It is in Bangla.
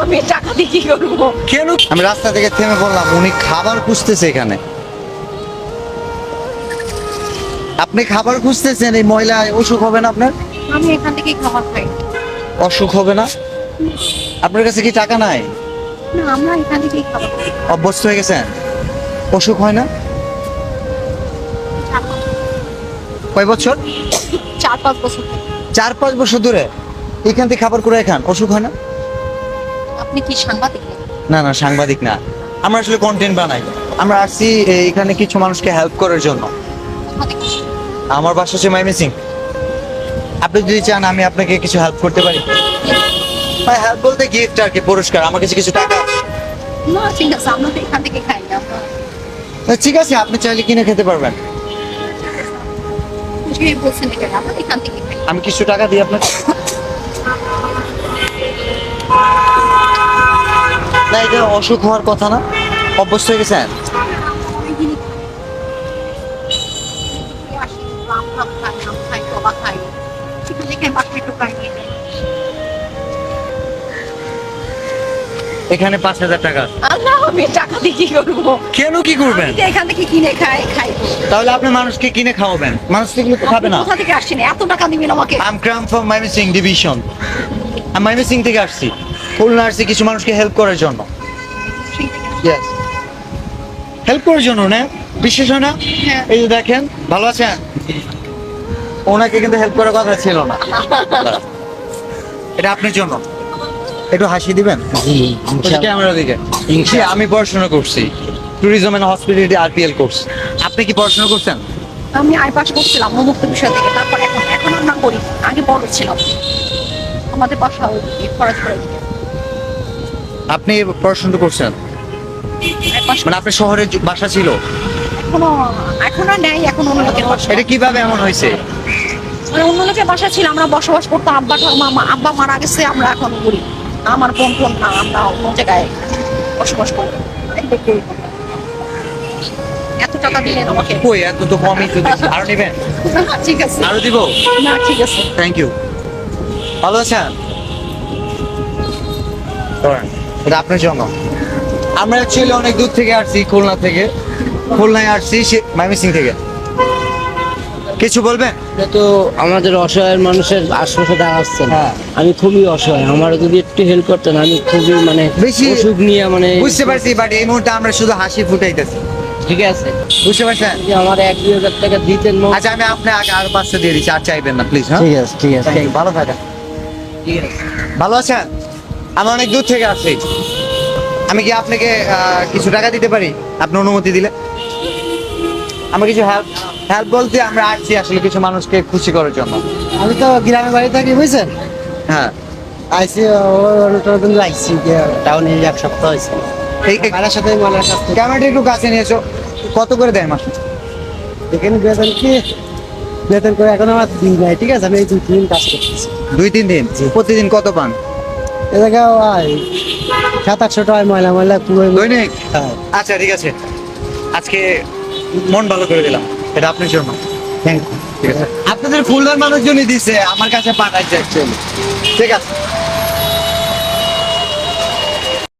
আমি টাকা দিয়ে কি করবো? কেন? আমি রাস্তা থেকে থেমে বললাম উনি খাবার খুঁজতেছে এখানে। আপনি খাবার খুঁজতেছেন, এই মহিলা অসুখ হবে না আপনার? আমি এখান থেকেই খাবার খাই। অসুখ হবে না? আপনার কাছে কি টাকা নাই? না, আমরা এখান থেকেই খাবার খাই। অভ্যস্ত হয়ে গেছেন, অসুখ হয় না? কয় বছর? 4-5 বছর থেকে। 4-5 বছর ধরে এখান থেকে খাবার করে খান, অসুখ হয় না? আপনি কি সাংবাদিক নাকি? না না, সাংবাদিক না, আমরা আসলে কন্টেন্ট বানাই। আমরা আসছি এখানে কিছু মানুষকে হেল্প করার জন্য। কোথা থেকে? আমার বাসা হচ্ছে ময়মনসিং। আপনি যদি চান আমি আপনাকে কিছু হেল্প করতে পারি। ভাই হেল্প বলতে গিফট আর কি, পুরস্কার। আমার কাছে কিছু টাকা। না ঠিক আছে, আমরা তো এখান থেকে খাই না। ঠিক আছে, আপনি চাইলে কিনে খেতে পারবেন। যে বলছেন এটা আমরা এখান থেকে খাই। আমি কিছু টাকা দিই আপনাকে। না, এটা অসুখ হওয়ার কথা না, অভ্যস্ত হয়ে গেছেন। এখানে 5,000 টাকা। আল্লাহ, আমি টাকা দিয়ে কি করবো? কেন কি করবেন? আমি তো এখান থেকে কিনে খাই। তাহলে আপনি মানুষকে কিনে খাওয়াবেন, মানুষ এগুলো তো খাবে না। কোথা থেকে আসছেন? এত টাকা দিবেন আমাকে? I am come from Mymensingh division. আমি ময়মনসিং থেকে আসছি, খুলনা আসছি কিছু মানুষকে হেল্প করার জন্য। ইয়েস, হেল্প করার জন্য না, বিশেষ হয় না? হ্যাঁ। এই যে দেখেন, ভালো আছেন? ওনাকে কিন্তু হেল্প করার কথা ছিল না। এটা আপনার জন্য, একটু হাসি দিবেন ক্যামেরার দিকে। জি, আমি পড়াশোনা করছি tourism and hospitality RPL course. আপনি কি পড়াশোনা করছেন? আমি আই পাস করছিলাম মুক্ত বিষয় থেকে, তারপর এখন আমরা করি। আগে বড় ছিলাম, আমাদের বাসা ওই খরচ করে আপনি পড়াশোনা করছেন মানে আপনার শহরে বাসা ছিল? এখনো নেই, এখন অন্য লোকের বাসা। এটা কিভাবে এমন হয়েছে? মানে অন্য লোকের বাসা ছিল, আমরা বসবাস করতাম। আব্বা মারা গেছে, আমরা এখন করি। আমার বোন না, আমরা অন্য জায়গায় বসবাস করি। এই দেখে এত টাকা দিলেন আমাকে। কই, এত তো কমই তো দিচ্ছি। আরো নেবেন? না, ঠিক আছে। আরো দিব? না, ঠিক আছে। Thank you. ভালো আছেন? ধরেন, এটা আপনার জন্য। আমরা অ্যাকচুয়ালি অনেক দূর থেকে আসছি, খুলনা থেকে। খুলনায় আসছি ময়মনসিং থেকে। কিছু বলবেন? এটা তো আমাদের অসহায় মানুষের আশেপাশে দাঁড়াচ্ছেন। হ্যাঁ। আমি খুবই অসহায়, আমার যদি একটু হেল্প করতেন। আমি খুবই মানে বেশি অসুখ নিয়ে মানে বুঝতে পারছি, বাট এই মুহূর্তে আমরা শুধু হাসি ফুটাইতেছি। ঠিক আছে, বুঝতে পারছেন? যদি আমার 1-2 হাজার টাকা দিতেন আচ্ছা, আমি আপনি আগে আরো 500 দিয়ে দিচ্ছি, আর চাইবেন না প্লিজ। হ্যাঁ, ঠিক আছে, ঠিক আছে, Thank you, ভালো থাকেন। ঠিক আছে। ভালো আছেন? আমি অনেক দূর থেকে আসছি। আমি কি আপনাকে কিছু টাকা দিতে পারি, আপনি অনুমতি দিলে? আমরা কিছু হেল্প বলতে আমরা আসছি আসলে কিছু মানুষকে খুশি করার জন্য। আমি তো গ্রামে বাড়ি থাকি, বুঝছেন? হ্যাঁ, আইসি লাগছি টাউনে 1 সপ্তাহ হয়েছে। বাড়ার সাথে মলার কাছ থেকে ক্যামেরাটা একটু কাছে নিয়েছো। কত করে দেয় মাসে? এখানে বেতন কি বেতন করে এখন আমার দিন নাই, ঠিক আছে? আমি এই 2-3 দিন কাজ করতেছি। 2-3 দিন? প্রতিদিন কত পান? এ জায়গায় 700-800 টাকায় ময়লা পুরো দৈনিক? হ্যাঁ। আচ্ছা, ঠিক আছে, আজকে মন ভালো করে দিলাম, এটা আপনার জন্য। Thank you. ঠিক আছে, আপনাদের খুলনার মানুষজনই দিছে, আমার কাছে পাঠাইছে অ্যাকচুয়ালি। ঠিক আছে।